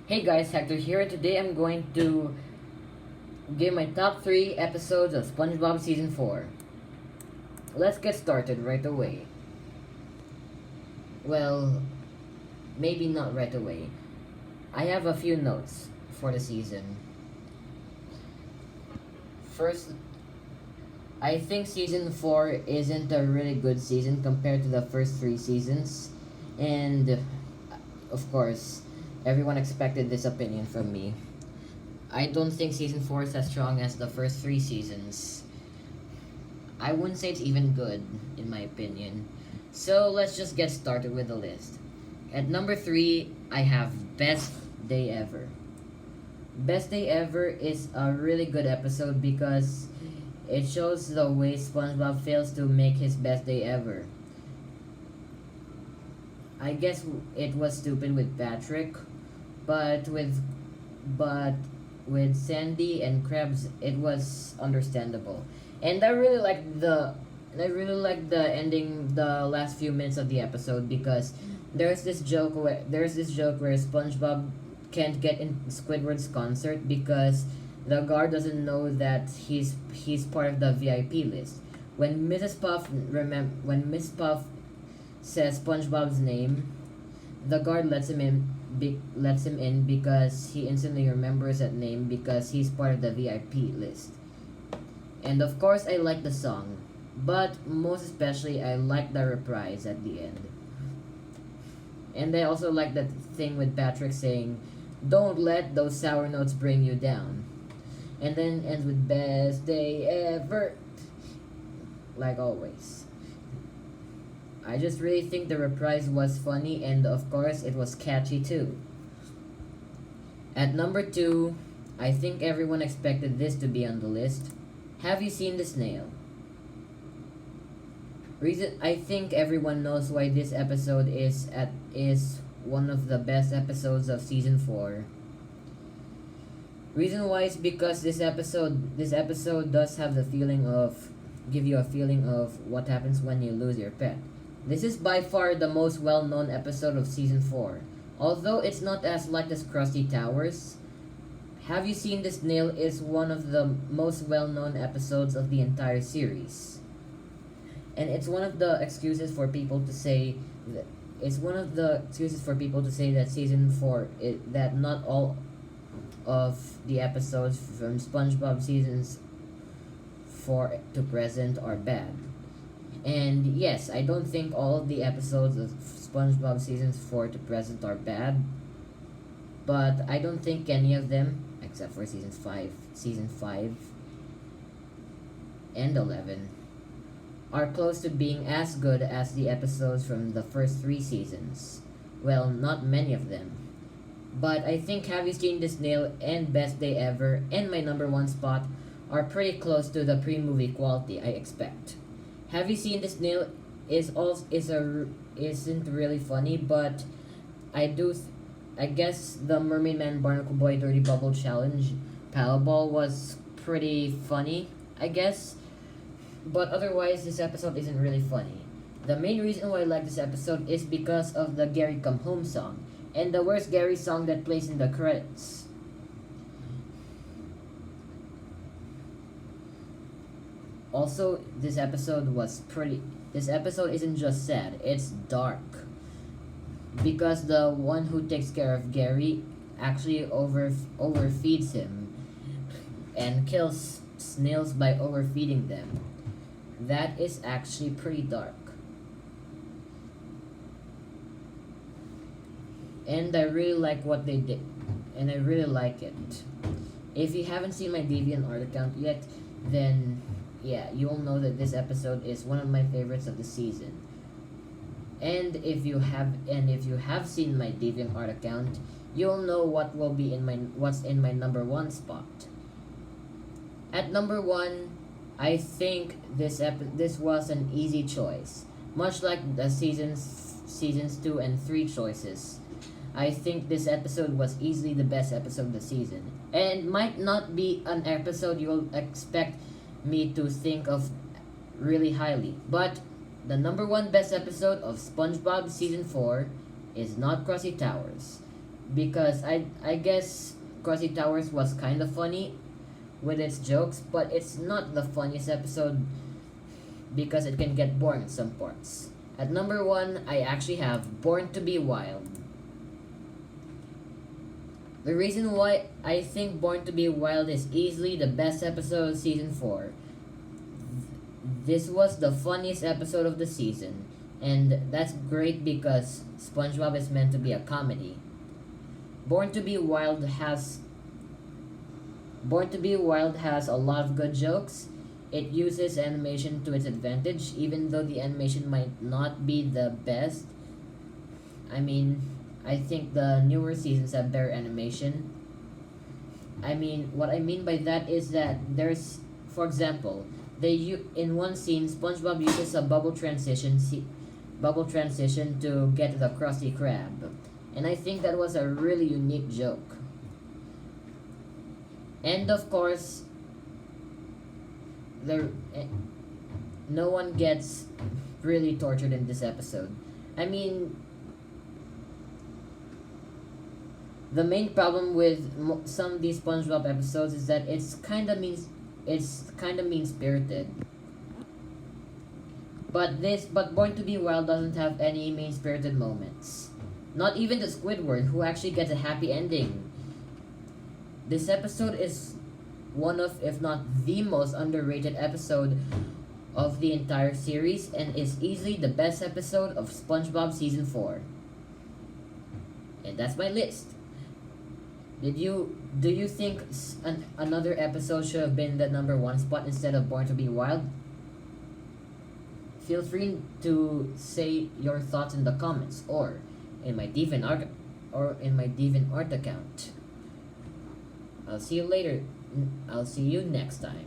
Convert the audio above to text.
Hey guys, Hector here. Today I'm going to give my top 3 episodes of SpongeBob Season 4. Let's get started right away. Well, maybe not right away. I have a few notes for the season. First, I think Season 4 isn't a really good season compared to the first 3 seasons. And, of course, everyone expected this opinion from me. I don't think season 4 is as strong as the first 3 seasons. I wouldn't say it's even good, in my opinion. So let's just get started with the list. At number 3, I have Best Day Ever. Best Day Ever is a really good episode because it shows the way SpongeBob fails to make his best day ever. I guess it was stupid with Patrick, but but with Sandy and Krabs, it was understandable. And I really like the ending, the last few minutes of the episode because there's this joke where SpongeBob can't get in Squidward's concert because the guard doesn't know that he's part of the VIP list. When Miss Puff says SpongeBob's name, the guard lets him in because he instantly remembers that name because he's part of the VIP list. And of course, I like the song, but most especially, I like the reprise at the end. And I also like that thing with Patrick saying, "Don't let those sour notes bring you down." And then ends with "Best day ever," like always. I just really think the reprise was funny, and of course, it was catchy too. At number 2, I think everyone expected this to be on the list. Have you seen the snail? Reason I think everyone knows why this episode is one of the best episodes of season 4. Reason why is because this episode does have the feeling of give you a feeling of what happens when you lose your pet. This is by far the most well-known episode of season 4. Although it's not as liked as Krusty Towers, Have You Seen the Snail is one of the most well-known episodes of the entire series. And it's one of the excuses for people to say that season 4 that not all of the episodes from SpongeBob seasons 4 to present are bad. And yes, I don't think all of the episodes of SpongeBob seasons 4 to present are bad, but I don't think any of them, except for season 5 and 11, are close to being as good as the episodes from the first 3 seasons. Well, not many of them. But I think Have You Seen the Snail and Best Day Ever and my number 1 spot are pretty close to the pre-movie quality I expect. Have You Seen the Snail isn't really funny, but I guess the Mermaid Man Barnacle Boy Dirty Bubble Challenge paddle ball was pretty funny, I guess. But otherwise, this episode isn't really funny. The main reason why I like this episode is because of the Gary Come Home song and the Where's Gary song that plays in the credits. Also, this episode isn't just sad, it's dark. Because the one who takes care of Gary actually overfeeds him and kills snails by overfeeding them. That is actually pretty dark. And I really like what they did. And I really like it. If you haven't seen my DeviantArt account yet, then yeah, you'll know that this episode is one of my favorites of the season. And if you have seen my DeviantArt account, you'll know what's in my number 1 spot. At number 1, I think this was an easy choice, much like the seasons 2 and 3 choices. I think this episode was easily the best episode of the season, and might not be an episode you'll expect me to think of really highly, but the number 1 best episode of SpongeBob season 4 is not Krusty Towers. because I guess Krusty Towers was kind of funny with its jokes, but it's not the funniest episode because it can get boring at some parts. At number one, I actually have Born to Be Wild. The reason why I think Born to Be Wild is easily the best episode of season 4. This was the funniest episode of the season, and that's great because SpongeBob is meant to be a comedy. Born to Be Wild has Born to Be Wild has a lot of good jokes. It uses animation to its advantage, even though the animation might not be the best. I mean, I think the newer seasons have better animation. What I mean by that is that for example, in one scene, SpongeBob uses a bubble transition to get to the Krusty Krab, and I think that was a really unique joke. And of course, there no one gets really tortured in this episode. I mean, the main problem with some of these SpongeBob episodes is that it's kind of mean spirited. But Born to Be Wild doesn't have any mean spirited moments. Not even the Squidward, who actually gets a happy ending. This episode is one of, if not the most underrated episode of the entire series, and is easily the best episode of SpongeBob season 4. And that's my list. Do you think another episode should have been the number one spot instead of Born to Be Wild? Feel free to say your thoughts in the comments or in my DeviantArt account. I'll see you later. I'll see you next time.